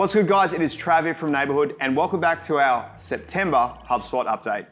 What's good, guys? It is Trav here from Neighborhood, and welcome back to our September HubSpot update.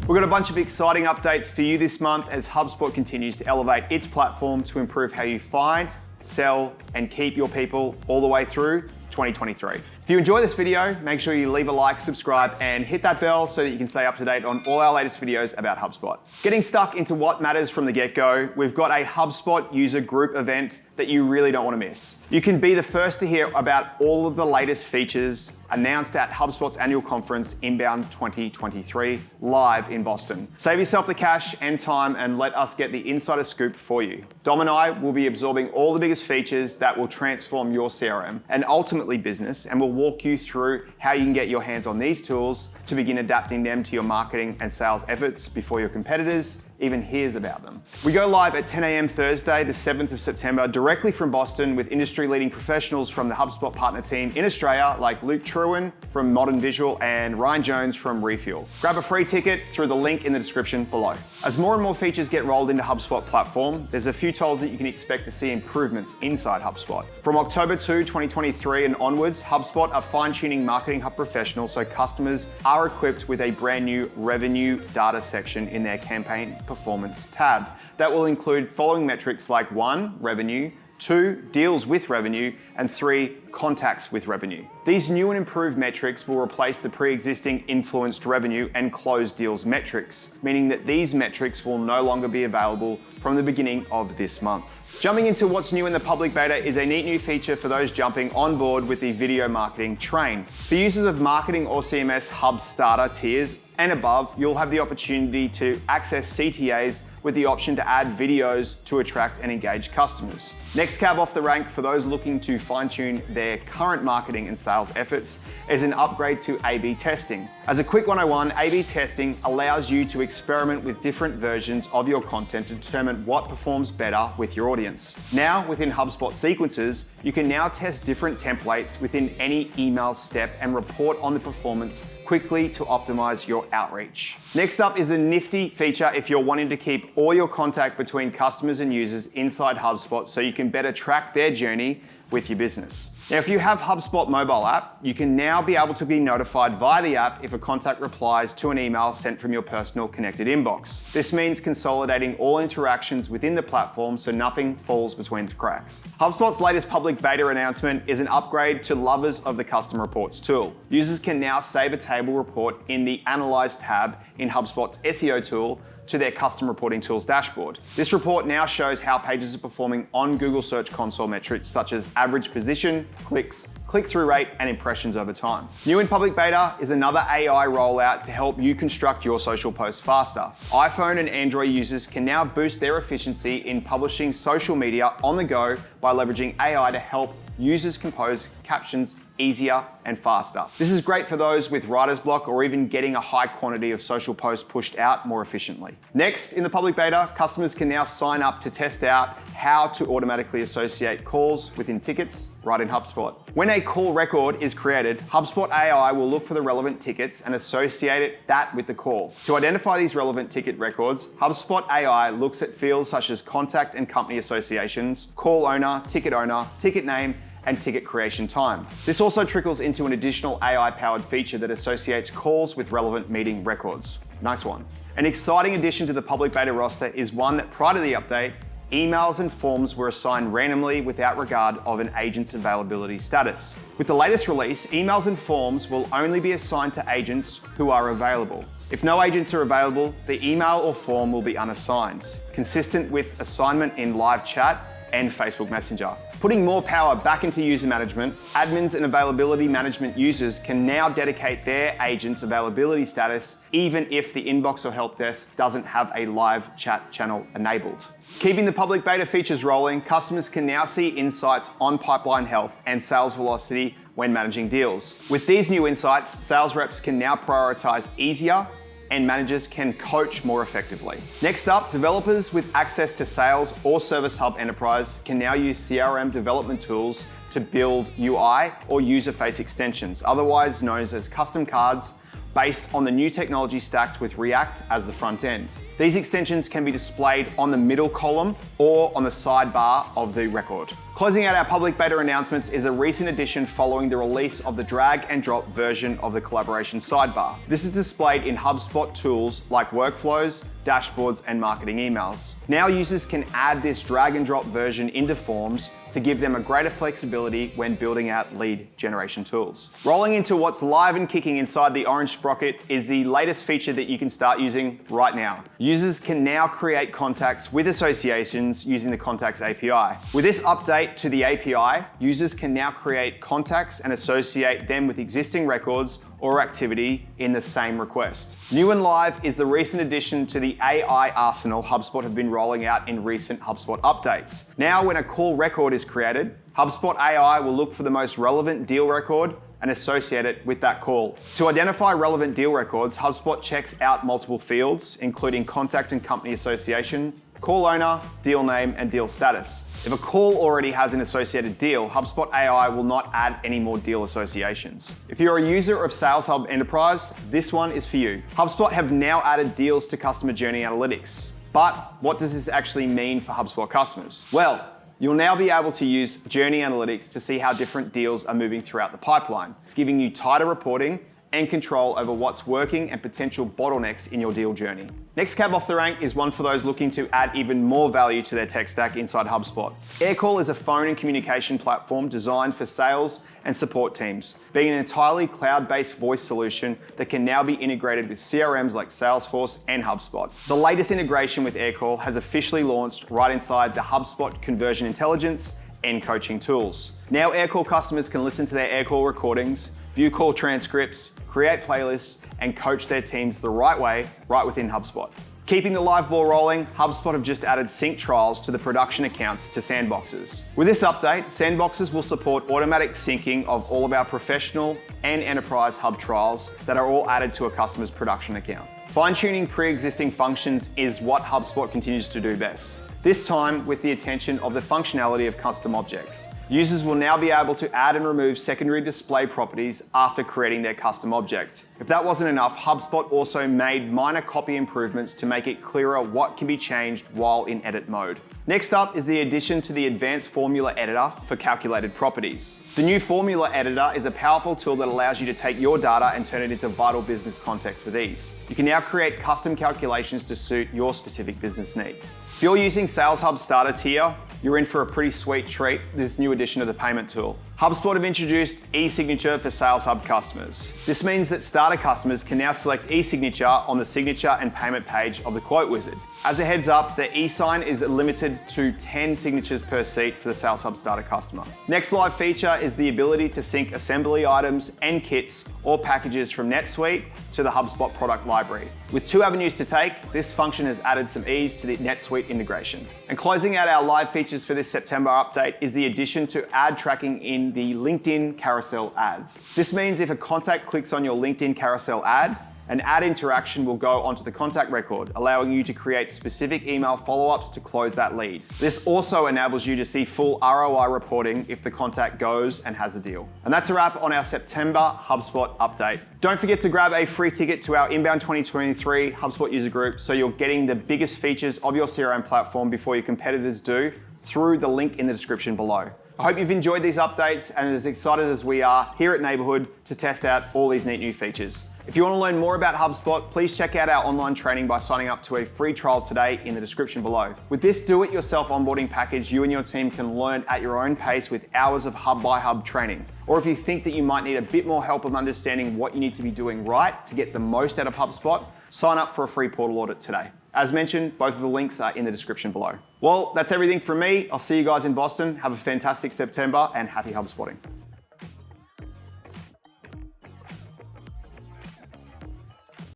We've got a bunch of exciting updates for you this month as HubSpot continues to elevate its platform to improve how you find, sell, and keep your people all the way through 2023. If you enjoy this video, make sure you leave a like, subscribe, and hit that bell so that you can stay up to date on all our latest videos about HubSpot. Getting stuck into what matters from the get-go, we've got a HubSpot user group event that you really don't want to miss. You can be the first to hear about all of the latest features announced at HubSpot's annual conference, Inbound 2023, live in Boston. Save yourself the cash and time and let us get the insider scoop for you. Dom and I will be absorbing all the biggest features that will transform your CRM and ultimately business, and we'll walk you through how you can get your hands on these tools to begin adapting them to your marketing and sales efforts before your competitors even hears about them. We go live at 10 a.m. Thursday, the 7th of September, directly from Boston with industry-leading professionals from the HubSpot partner team in Australia, like Luke Trewin from Modern Visual and Ryan Jones from Refuel. Grab a free ticket through the link in the description below. As more and more features get rolled into HubSpot platform, there's a few tools that you can expect to see improvements inside HubSpot. From October 2, 2023 and onwards, HubSpot are fine-tuning Marketing Hub Professional so customers are equipped with a brand new revenue data section in their campaign performance tab that will include following metrics like 1, revenue, 2, deals with revenue, and 3, contacts with revenue. These new and improved metrics will replace the pre-existing influenced revenue and closed deals metrics, meaning that these metrics will no longer be available from the beginning of this month. Jumping into what's new in the public beta is a neat new feature for those jumping on board with the video marketing train. For users of marketing or CMS Hub Starter tiers and above, you'll have the opportunity to access CTAs with the option to add videos to attract and engage customers. Next cab off the rank for those looking to fine-tune their current marketing and sales efforts is an upgrade to A/B testing. As a quick 101, A/B testing allows you to experiment with different versions of your content to determine what performs better with your audience. Now, within HubSpot sequences, you can now test different templates within any email step and report on the performance quickly to optimize your outreach. Next up is a nifty feature if you're wanting to keep all your contact between customers and users inside HubSpot so you can better track their journey with your business. Now, if you have HubSpot mobile app, you can now be able to be notified via the app if a contact replies to an email sent from your personal connected inbox. This means consolidating all interactions within the platform so nothing falls between the cracks. HubSpot's latest public beta announcement is an upgrade to lovers of the custom reports tool. Users can now save a table report in the Analyze tab in HubSpot's SEO tool to their custom reporting tools dashboard. This report now shows how pages are performing on Google Search Console metrics such as average position, clicks, click-through rate, and impressions over time. New in public beta is another AI rollout to help you construct your social posts faster. iPhone and Android users can now boost their efficiency in publishing social media on the go by leveraging AI to help users compose captions easier and faster. This is great for those with writer's block or even getting a high quantity of social posts pushed out more efficiently. Next, in the public beta, customers can now sign up to test out how to automatically associate calls within tickets right in HubSpot. When a call record is created, HubSpot AI will look for the relevant tickets and associate that with the call. To identify these relevant ticket records, HubSpot AI looks at fields such as contact and company associations, call owner, ticket name, and ticket creation time. This also trickles into an additional AI-powered feature that associates calls with relevant meeting records. Nice one. An exciting addition to the public beta roster is one that prior to the update, emails and forms were assigned randomly without regard of an agent's availability status. With the latest release, emails and forms will only be assigned to agents who are available. If no agents are available, the email or form will be unassigned, consistent with assignment in live chat and Facebook Messenger. Putting more power back into user management, admins and availability management users can now dedicate their agent's availability status even if the inbox or help desk doesn't have a live chat channel enabled. Keeping the public beta features rolling, customers can now see insights on pipeline health and sales velocity when managing deals. With these new insights, sales reps can now prioritize easier and managers can coach more effectively. Next up, developers with access to Sales or Service Hub Enterprise can now use CRM development tools to build UI or user face extensions, otherwise known as custom cards based on the new technology stacked with React as the front end. These extensions can be displayed on the middle column or on the sidebar of the record. Closing out our public beta announcements is a recent addition following the release of the drag and drop version of the collaboration sidebar. This is displayed in HubSpot tools like workflows, dashboards, and marketing emails. Now users can add this drag and drop version into forms to give them a greater flexibility when building out lead generation tools. Rolling into what's live and kicking inside the Orange Sprocket is the latest feature that you can start using right now. Users can now create contacts with associations using the Contacts API. With this update to the API, users can now create contacts and associate them with existing records or activity in the same request. New and live is the recent addition to the AI arsenal HubSpot have been rolling out in recent HubSpot updates. Now, when a call record is created, HubSpot AI will look for the most relevant deal record and associate it with that call. To identify relevant deal records, HubSpot checks out multiple fields, including contact and company association, call owner, deal name, and deal status. If a call already has an associated deal, HubSpot AI will not add any more deal associations. If you're a user of Sales Hub Enterprise, this one is for you. HubSpot have now added deals to Customer Journey Analytics. But what does this actually mean for HubSpot customers? Well, you'll now be able to use Journey Analytics to see how different deals are moving throughout the pipeline, giving you tighter reporting and control over what's working and potential bottlenecks in your deal journey. Next cab off the rank is one for those looking to add even more value to their tech stack inside HubSpot. Aircall is a phone and communication platform designed for sales and support teams, being an entirely cloud-based voice solution that can now be integrated with CRMs like Salesforce and HubSpot. The latest integration with Aircall has officially launched right inside the HubSpot Conversion Intelligence and coaching tools. Now Aircall customers can listen to their Aircall recordings, view call transcripts, create playlists, and coach their teams the right way, right within HubSpot. Keeping the live ball rolling, HubSpot have just added sync trials to the production accounts to Sandboxes. With this update, Sandboxes will support automatic syncing of all of our professional and enterprise hub trials that are all added to a customer's production account. Fine-tuning pre-existing functions is what HubSpot continues to do best. This time with the attention of the functionality of custom objects. Users will now be able to add and remove secondary display properties after creating their custom object. If that wasn't enough, HubSpot also made minor copy improvements to make it clearer what can be changed while in edit mode. Next up is the addition to the Advanced Formula Editor for calculated properties. The new Formula Editor is a powerful tool that allows you to take your data and turn it into vital business context with ease. You can now create custom calculations to suit your specific business needs. If you're using Sales Hub Starter tier, you're in for a pretty sweet treat, this new addition of the payment tool. HubSpot have introduced e-signature for Sales Hub customers. This means that starter customers can now select e-signature on the signature and payment page of the quote wizard. As a heads up, the e-sign is limited to 10 signatures per seat for the Sales Hub starter customer. Next live feature is the ability to sync assembly items and kits or packages from NetSuite to the HubSpot product library. With 2 avenues to take, this function has added some ease to the NetSuite integration. And closing out our live features for this September update is the addition to ad tracking in the LinkedIn carousel ads. This means if a contact clicks on your LinkedIn carousel ad, an ad interaction will go onto the contact record, allowing you to create specific email follow-ups to close that lead. This also enables you to see full ROI reporting if the contact goes and has a deal. And that's a wrap on our September HubSpot update. Don't forget to grab a free ticket to our Inbound 2023 HubSpot user group so you're getting the biggest features of your CRM platform before your competitors do through the link in the description below. I hope you've enjoyed these updates and as excited as we are here at Neighborhood to test out all these neat new features. If you want to learn more about HubSpot, please check out our online training by signing up to a free trial today in the description below. With this do-it-yourself onboarding package, you and your team can learn at your own pace with hours of Hub by Hub training. Or if you think that you might need a bit more help of understanding what you need to be doing right to get the most out of HubSpot, sign up for a free portal audit today. As mentioned, both of the links are in the description below. Well, that's everything from me. I'll see you guys in Boston. Have a fantastic September and happy HubSpotting.